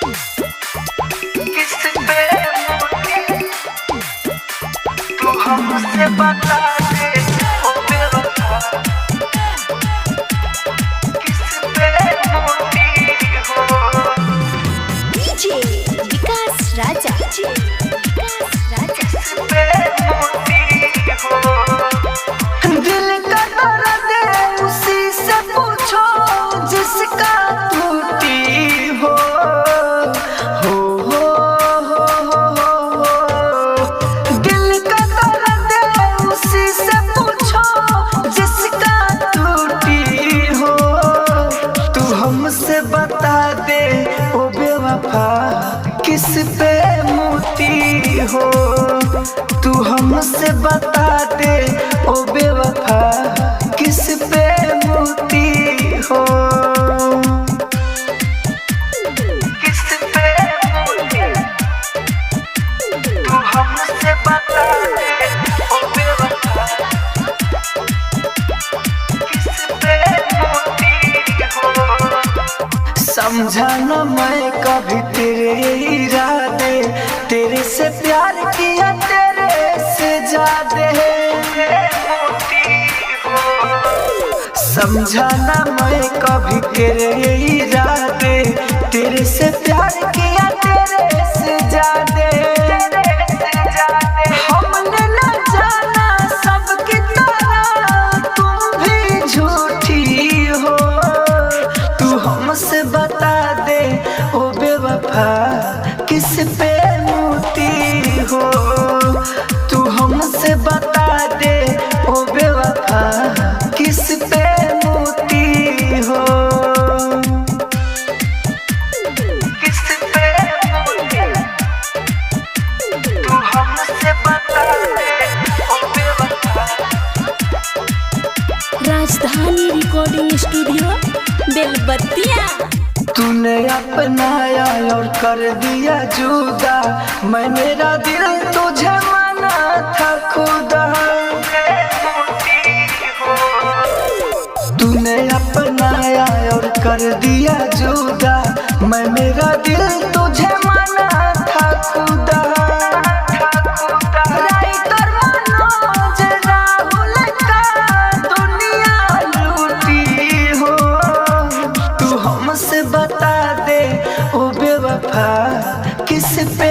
किस पे तू हमसे बता दे ओ बेवफा, किस पे मोती हो। डीजे विकास राजा, डीजे विकास राजा। किस पे मोती हो। दिल का दर्द उसी से पूछो जिसका टूटी हो। दिल का दर्द उसी से पूछो जिसका टूटी हो। तू हमसे बता दे ओ बेवफा, किस पे मोती हो। तू हमसे बता दे ओ बेवफा, किस पे मोती हो। किस पे मोती, तू हमसे बता दे ओ बेवफा, किस पे मोती हो। समझा न मैं कभी तेरे इरादे, तेरे से प्यार किया तेरे से ज्यादा। समझा न मैं कभी तेरे इरादे, तेरे से प्यार किया तेरे से ज्यादा। हमने न जाना सबकी तरह तुम भी झूठी हो। तू हमसे बता दे ओ बेवफा, किस पे मोती हो। तू हमसे बता दे ओ बेवफा, किस पे मोती हो। किस पे मोती, तू हमसे बता दे ओ बेवफा। राजधानी रिकॉर्डिंग स्टूडियो बेलबत्तिया। तूने अपनाया और कर दिया जुदा, मैं मेरा दिल तुझे माना था खुदा। तूने अपनाया और कर दिया जुदा, मैं मेरा दिल तुझे माना था खुदा। राइटर मनोज राहुल का दुनिया लूटी हो। तू हमसे बता दे ओ बेवफा, किस पे